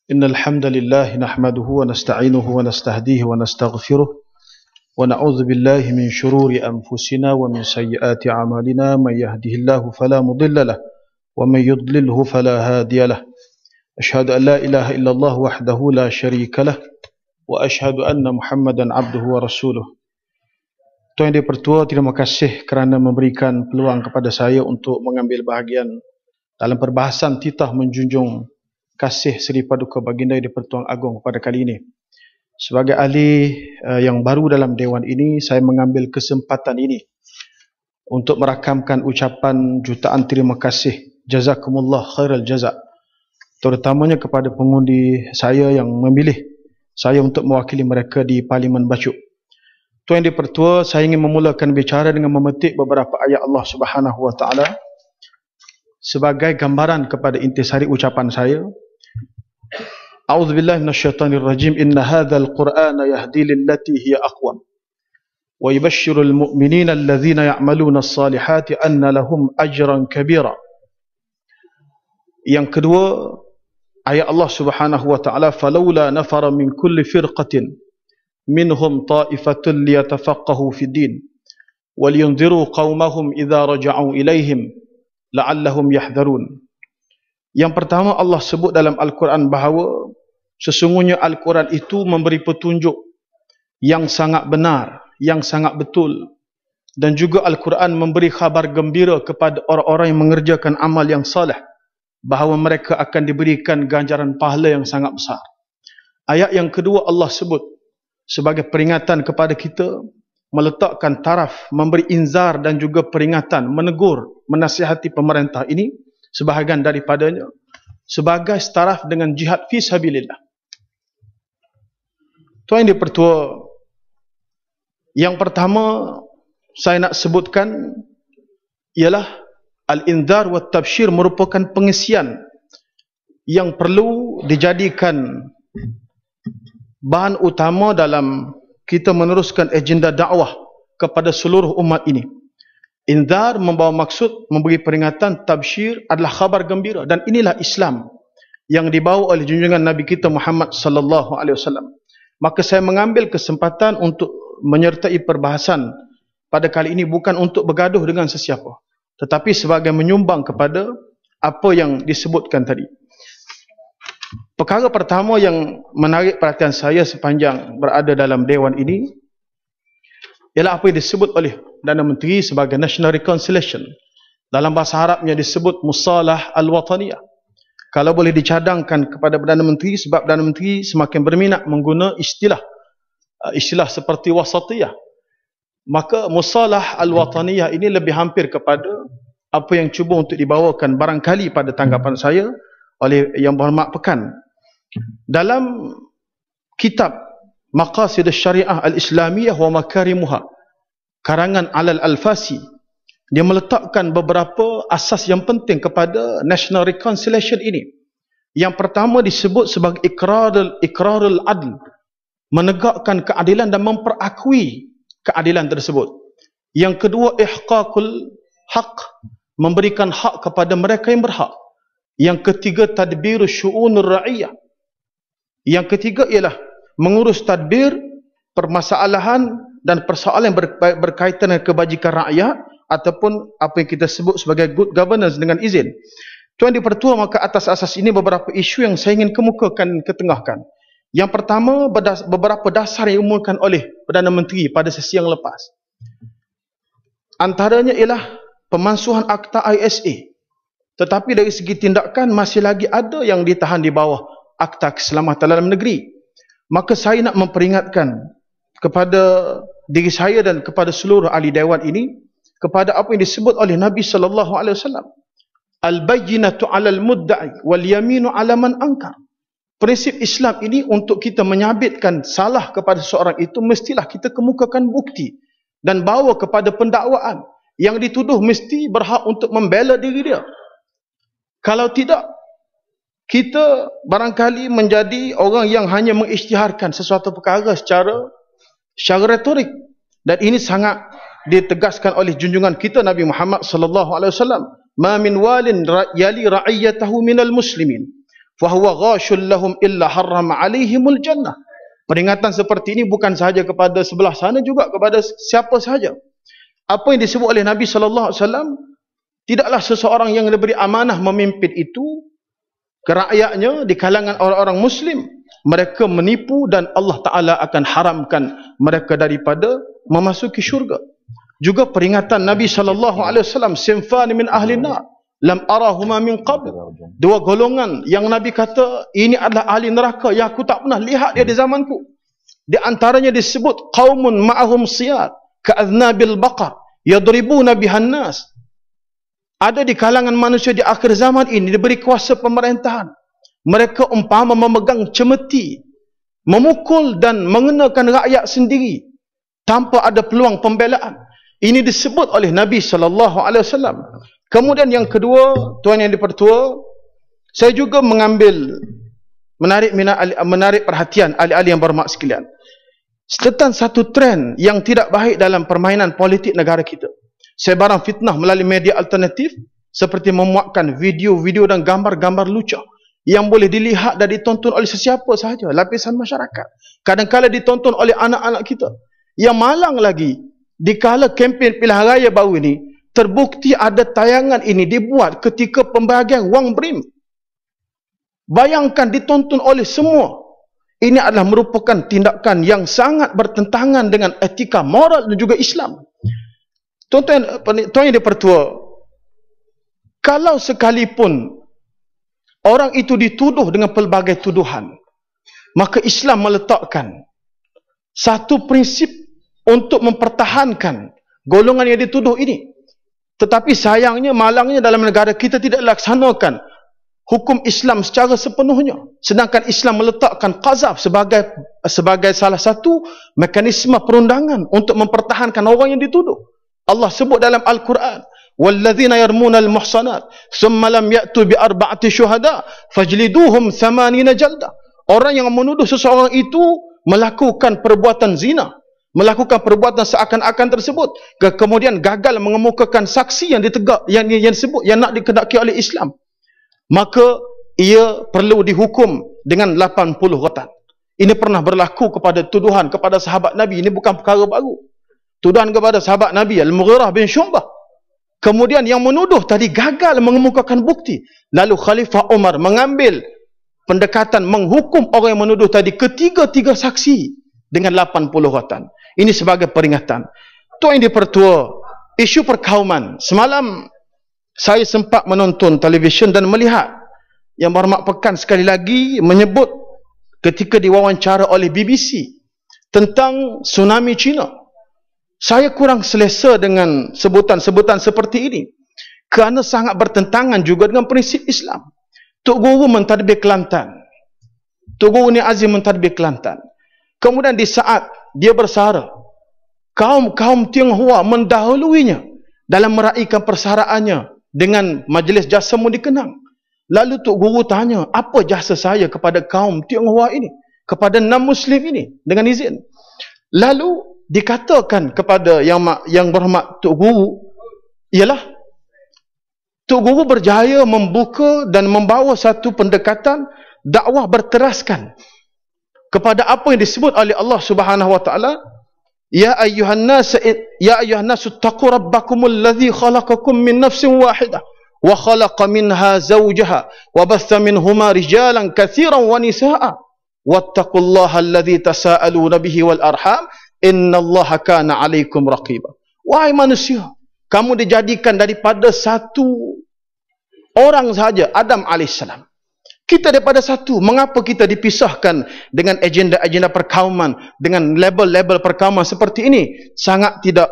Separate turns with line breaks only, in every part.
إن الحمد لله نحمده ونستعينه ونستهديه ونستغفره ونعوذ بالله من شرور أنفسنا ومن سيئات أعمالنا من يهده الله فلا مضل له ومن يضلله فلا هادي له أشهد أن لا إله إلا الله وحده لا شريك له وأشهد أن محمدا عبده ورسوله. Tuan Yang Dipertua, terima kasih kerana memberikan peluang kepada saya untuk mengambil bahagian dalam perbahasan titah menjunjung kasih Seri Paduka Baginda Yang Dipertuan Agong pada kali ini. Sebagai ahli yang baru dalam dewan ini, saya mengambil kesempatan ini untuk merakamkan ucapan jutaan terima kasih, jazakumullah khairal jazak, terutamanya kepada pengundi saya yang memilih saya untuk mewakili mereka di Parlimen Bachuk. Tuan Yang Dipertua, saya ingin memulakan bicara dengan memetik beberapa ayat Allah Subhanahu Wa Taala sebagai gambaran kepada intisari ucapan saya. A'udzubillahi minasyaitonir rajim. Inna hadzal Qur'ana yahdi lillati hiya aqwam wa yubashshirul mu'minina alladhina ya'maluna as-salihati anna lahum ajran kabira. Yang kedua, ayat Allah Subhanahu wa taala, falawla nafara min kulli firqatin minhum ta'ifatun liyatafaqahu fid din waliyunziru qaumahum idza raja'u ilaihim la'allahum yahdharun. Yang pertama, Allah sebut dalam Al-Quran bahawa sesungguhnya Al-Quran itu memberi petunjuk yang sangat benar, yang sangat betul, dan juga Al-Quran memberi khabar gembira kepada orang-orang yang mengerjakan amal yang saleh bahawa mereka akan diberikan ganjaran pahala yang sangat besar. Ayat yang kedua, Allah sebut sebagai peringatan kepada kita, meletakkan taraf, memberi inzar dan juga peringatan, menegur, menasihati pemerintah ini, sebahagian daripadanya sebagai setaraf dengan jihad fi sabilillah. Tuan Yang Dipertua, yang pertama saya nak sebutkan ialah al-inzar wa tabshir merupakan pengisian yang perlu dijadikan bahan utama dalam kita meneruskan agenda dakwah kepada seluruh umat ini. Inzar membawa maksud memberi peringatan, tabshir adalah khabar gembira, dan inilah Islam yang dibawa oleh junjungan Nabi kita Muhammad sallallahu alaihi wasallam. Maka saya mengambil kesempatan untuk menyertai perbahasan pada kali ini bukan untuk bergaduh dengan sesiapa, tetapi sebagai menyumbang kepada apa yang disebutkan tadi. Perkara pertama yang menarik perhatian saya sepanjang berada dalam dewan ini ialah apa yang disebut oleh Perdana Menteri sebagai National Reconciliation. Dalam bahasa Arabnya disebut Musalah Al-Wataniyah. Kalau boleh dicadangkan kepada Perdana Menteri, sebab Perdana Menteri semakin berminat menggunakan istilah seperti wasatiyah, maka Musalah Al-Wataniyah ini lebih hampir kepada apa yang cuba untuk dibawakan barangkali pada tanggapan saya oleh Yang Berhormat Pekan dalam kitab Maqasid Syariah Al-Islamiyah wa Makarimuha karangan Alal Al-Fasi. Dia meletakkan beberapa asas yang penting kepada National Reconciliation ini. Yang pertama disebut sebagai ikrarul adl, menegakkan keadilan dan memperakui keadilan tersebut. Yang kedua, ihqaqul haq, memberikan hak kepada mereka yang berhak. Yang ketiga, tadbirus syu'unur ra'iyah. Yang ketiga ialah mengurus tadbir permasalahan dan persoalan yang berkaitan dengan kebajikan rakyat ataupun apa yang kita sebut sebagai good governance dengan izin. Tuan Dipertua, maka atas asas ini beberapa isu yang saya ingin kemukakan, ketengahkan. Yang pertama, beberapa dasar yang diumumkan oleh Perdana Menteri pada sesi yang lepas. Antaranya ialah pemansuhan Akta ISA. Tetapi dari segi tindakan masih lagi ada yang ditahan di bawah Akta Keselamatan Dalam Negeri. Maka saya nak memperingatkan kepada diri saya dan kepada seluruh ahli dewan ini kepada apa yang disebut oleh Nabi sallallahu alaihi wasallam, al-bayyinatu 'alal mudda'i wal yaminu 'ala man ankar. Prinsip Islam ini untuk kita menyabitkan salah kepada seorang itu, mestilah kita kemukakan bukti dan bawa kepada pendakwaan. Yang dituduh mesti berhak untuk membela diri dia. Kalau tidak, kita barangkali menjadi orang yang hanya mengisytiharkan sesuatu perkara secara retorik, dan ini sangat ditegaskan oleh junjungan kita Nabi Muhammad sallallahu alaihi wasallam, ma min walin yali ra'iyatahu minal muslimin fahuwa ghashul lahum illa harrama alaihimul jannah. Peringatan seperti ini bukan sahaja kepada sebelah sana, juga kepada siapa sahaja. Apa yang disebut oleh Nabi sallallahu alaihi wasallam, tidaklah seseorang yang diberi amanah memimpin itu ke rakyatnya di kalangan orang-orang muslim, mereka menipu dan Allah Ta'ala akan haramkan mereka daripada memasuki syurga. Juga peringatan Nabi sallallahu alaihi wasallam, sinfani min ahli nar lam arahuma min qabl. Dua golongan yang Nabi kata ini adalah ahli neraka yang aku tak pernah lihat dia di zamanku. Di antaranya disebut qaumun ma'ahum siyad ka'adnabil baqar yadribuna bihan nas. Ada di kalangan manusia di akhir zaman ini diberi kuasa pemerintahan. Mereka umpama memegang cemeti, memukul dan mengenakan rakyat sendiri tanpa ada peluang pembelaan. Ini disebut oleh Nabi sallallahu alaihi wasallam. Kemudian yang kedua, tuan yang dipertua, saya juga menarik perhatian ahli-ahli yang berhormat sekalian tentang satu trend yang tidak baik dalam permainan politik negara kita. Sebaran fitnah melalui media alternatif seperti memuatkan video-video dan gambar-gambar lucu yang boleh dilihat dan ditonton oleh sesiapa sahaja, lapisan masyarakat. Kadang-kadang ditonton oleh anak-anak kita. Yang malang lagi, dikala kempen pilihan raya baru ini, terbukti ada tayangan ini dibuat ketika pembahagian wang BRIM. Bayangkan ditonton oleh semua. Ini adalah merupakan tindakan yang sangat bertentangan dengan etika moral dan juga Islam. Tuan yang dipertua, kalau sekalipun orang itu dituduh dengan pelbagai tuduhan, maka Islam meletakkan satu prinsip untuk mempertahankan golongan yang dituduh ini. Tetapi sayangnya, malangnya dalam negara kita tidak laksanakan hukum Islam secara sepenuhnya. Sedangkan Islam meletakkan qazaf sebagai salah satu mekanisme perundangan untuk mempertahankan orang yang dituduh. Allah sebut dalam Al-Quran, walladzina yarmuna al-muhsanat thumma lam ya'tu bi arba'ati syuhada fajliduhum 80 jaldah. Orang yang menuduh seseorang itu melakukan perbuatan zina, melakukan perbuatan seakan-akan tersebut, kemudian gagal mengemukakan saksi yang disebut yang nak dikehendaki oleh Islam, maka ia perlu dihukum dengan 80 rotan. Ini pernah berlaku kepada tuduhan kepada sahabat Nabi. Ini bukan perkara baru. Tuduhan kepada sahabat Nabi Al-Mughirah bin Syu'bah. Kemudian yang menuduh tadi gagal mengemukakan bukti. Lalu Khalifah Umar mengambil pendekatan menghukum orang yang menuduh tadi ketiga-tiga saksi dengan 80 rotan. Ini sebagai peringatan. Tuan yang dipertua, isu perkauman. Semalam saya sempat menonton televisyen dan melihat Yang Berhormat Pekan sekali lagi menyebut ketika diwawancara oleh BBC tentang tsunami China. Saya kurang selesa dengan sebutan-sebutan seperti ini kerana sangat bertentangan juga dengan prinsip Islam. Tok Guru mentadbir Kelantan, Tok Guru Ni Azim mentadbir Kelantan. Kemudian di saat dia bersara, kaum Tionghoa mendahuluinya dalam meraihkan persaraannya dengan majlis jasa Mundi Kenang. Lalu Tok Guru tanya, apa jasa saya kepada kaum Tionghoa ini, kepada non-Muslim ini, dengan izin. Lalu dikatakan kepada yang berhormat Tok Guru, ialah Tok Guru berjaya membuka dan membawa satu pendekatan dakwah berteraskan kepada apa yang disebut oleh Allah Subhanahu wa taala, ya ayyuhan nas taqu rabbakumul ladzi khalaqakum min nafsin wahidah wa khalaqa minha zawjaha wa batha minhuma rijalan katsiran wa nisaa wattaqullaha alladzi tasaaluna bihi wal arham innallaha kana 'alaikum raqiba. Wahai manusia, kamu dijadikan daripada satu orang sahaja, Adam alaihissalam. Kita daripada satu. Mengapa kita dipisahkan dengan agenda-agenda perkauman, dengan label-label perkauman seperti ini? Sangat tidak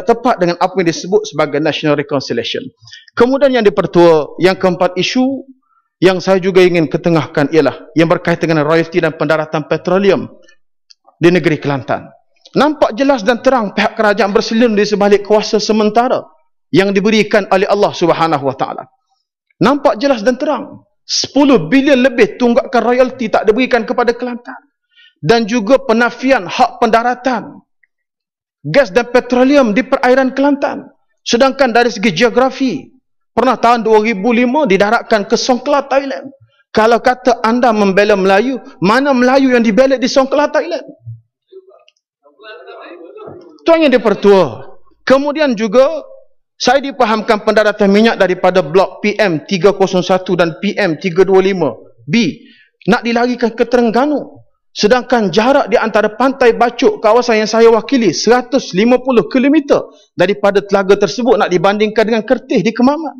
tepat dengan apa yang disebut sebagai national reconciliation. Kemudian yang dipertua, yang keempat isu yang saya juga ingin ketengahkan ialah yang berkaitan dengan royalti dan pendaratan petroleum di negeri Kelantan. Nampak jelas dan terang pihak kerajaan berselindung di sebalik kuasa sementara yang diberikan oleh Allah Subhanahu wa taala. Nampak jelas dan terang 10 bilion lebih tunggakan royalti tak diberikan kepada Kelantan, dan juga penafian hak pendaratan gas dan petroleum di perairan Kelantan. Sedangkan dari segi geografi, pernah tahun 2005 didaratkan ke Songkla, Thailand. Kalau kata anda membela Melayu, mana Melayu yang dibela di Songkhla, Thailand? Tuan Yang di-Pertua. Kemudian juga saya dipahamkan pendaratan minyak daripada blok PM301 dan PM325B nak dilarikan ke Terengganu. Sedangkan jarak di antara pantai Bacok, kawasan yang saya wakili, 150 km daripada telaga tersebut nak dibandingkan dengan Kertih di Kemaman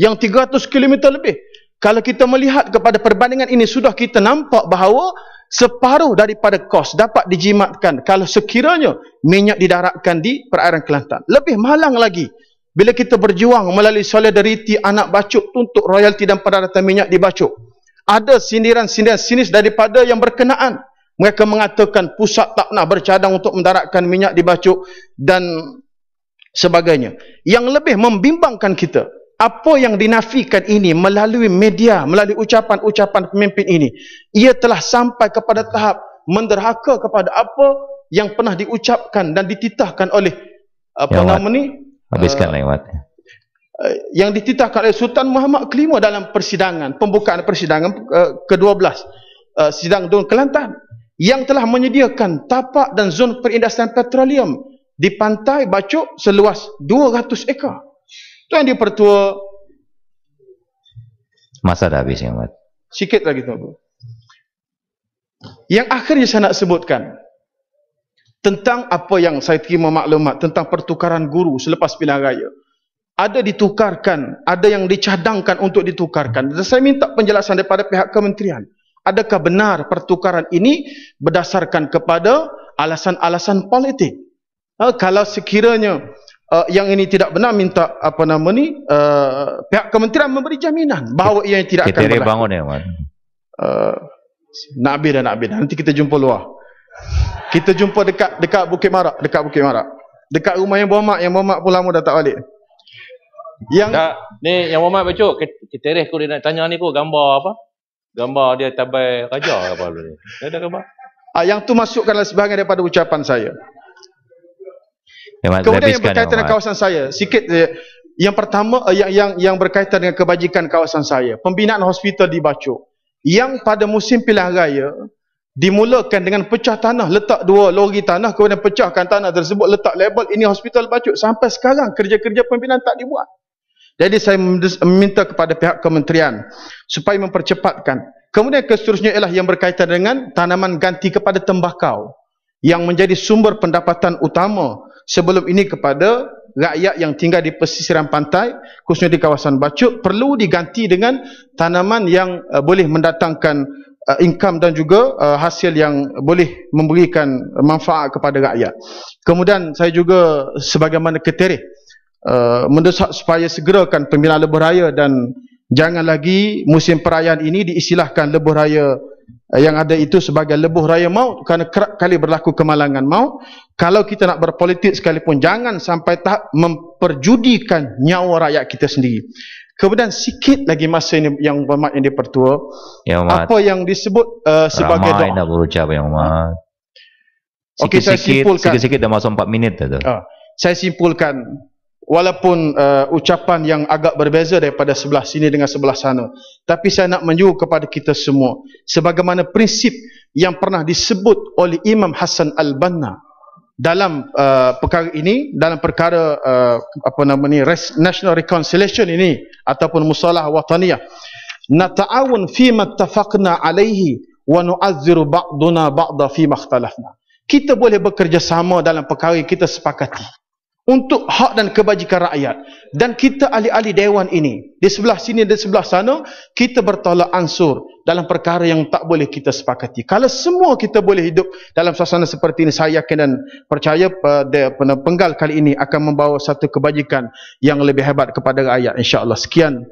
yang 300 km lebih. Kalau kita melihat kepada perbandingan ini, sudah kita nampak bahawa separuh daripada kos dapat dijimatkan kalau sekiranya minyak didaratkan di perairan Kelantan. Lebih malang lagi bila kita berjuang melalui solidariti anak Bacok untuk royalti dan pendaratan minyak di Bacok. Ada sindiran-sindiran sinis daripada yang berkenaan. Mereka mengatakan pusat tak nak bercadang untuk mendaratkan minyak di Bacok dan sebagainya. Yang lebih membimbangkan kita, apa yang dinafikan ini melalui media, melalui ucapan-ucapan pemimpin ini, ia telah sampai kepada tahap menderhaka kepada apa yang pernah diucapkan dan dititahkan oleh
habiskan lewat
yang dititahkan oleh Sultan Muhammad Kelima dalam persidangan, pembukaan persidangan ke-12 sidang Dun Kelantan, yang telah menyediakan tapak dan zon perindustrian petroleum di pantai Bacok seluas 200 ekar. Tuan Yang di-Pertua,
masa dah habis, Yang Amat.
Sikit lagi Tuan. Yang akhirnya saya nak sebutkan tentang apa yang saya terima maklumat tentang pertukaran guru selepas pilihan raya. Ada ditukarkan, ada yang dicadangkan untuk ditukarkan. Dan saya minta penjelasan daripada pihak kementerian. Adakah benar pertukaran ini berdasarkan kepada alasan-alasan politik? Kalau sekiranya yang ini tidak benar, minta pihak kementerian memberi jaminan bahawa ia tidak akan berlaku.
Bangun ya, Mat.
Nak habis dah. Nanti kita jumpa luar. Kita jumpa dekat Bukit Marak, dekat rumah yang Muhammad pun lama dah tak balik.
Ni yang Muhammad Bacok, kita aku dia nak tanya ni gambar apa? Gambar dia tabai raja apa ni? Ada gambar?
Yang tu masukkanlah sebahagian daripada ucapan saya.
Kemudian
yang berkaitan dengan kawasan saya, sikit yang pertama yang berkaitan dengan kebajikan kawasan saya, pembinaan hospital di Bacok yang pada musim pilihan raya dimulakan dengan pecah tanah, letak 2 lori tanah, kemudian pecahkan tanah tersebut, letak label ini hospital Bacok. Sampai sekarang kerja-kerja pembinaan tak dibuat. Jadi saya meminta kepada pihak kementerian supaya mempercepatkan. Kemudian seterusnya ialah yang berkaitan dengan tanaman ganti kepada tembakau yang menjadi sumber pendapatan utama sebelum ini kepada rakyat yang tinggal di pesisiran pantai, khususnya di kawasan Bacok, perlu diganti dengan tanaman yang boleh mendatangkan income dan juga hasil yang boleh memberikan manfaat kepada rakyat. Kemudian saya juga sebagaimana keterih mendesak supaya segerakan pembinaan lebuh raya dan jangan lagi musim perayaan ini diistilahkan lebuh raya yang ada itu sebagai lebuh raya maut, kerana kerap kali berlaku kemalangan maut. Kalau kita nak berpolitik sekalipun, jangan sampai tahap memperjudikan nyawa rakyat kita sendiri. Kemudian sikit lagi masa ini yang Muhammad Yang di-Pertua, apa yang disebut sebagai doa.
Ramai nak berucap Yang Amat.
Okey, saya simpulkan.
Sikit-sikit dah masuk 4 minit dah tu.
Saya simpulkan, walaupun ucapan yang agak berbeza daripada sebelah sini dengan sebelah sana, tapi saya nak menunjuk kepada kita semua sebagaimana prinsip yang pernah disebut oleh Imam Hassan Al-Banna dalam perkara ini, dalam perkara National Reconciliation ini ataupun Musalah Wataniyah. Nata'awun fima ittafaqna alaihi wa nu'azziru ba'duna ba'da fima ikhtalafna. Kita boleh bekerjasama dalam perkara yang kita sepakati untuk hak dan kebajikan rakyat, dan kita ahli-ahli dewan ini di sebelah sini dan sebelah sana, kita bertolak ansur dalam perkara yang tak boleh kita sepakati. Kalau semua kita boleh hidup dalam suasana seperti ini, saya yakin dan percaya penggal kali ini akan membawa satu kebajikan yang lebih hebat kepada rakyat, insya-Allah. Sekian.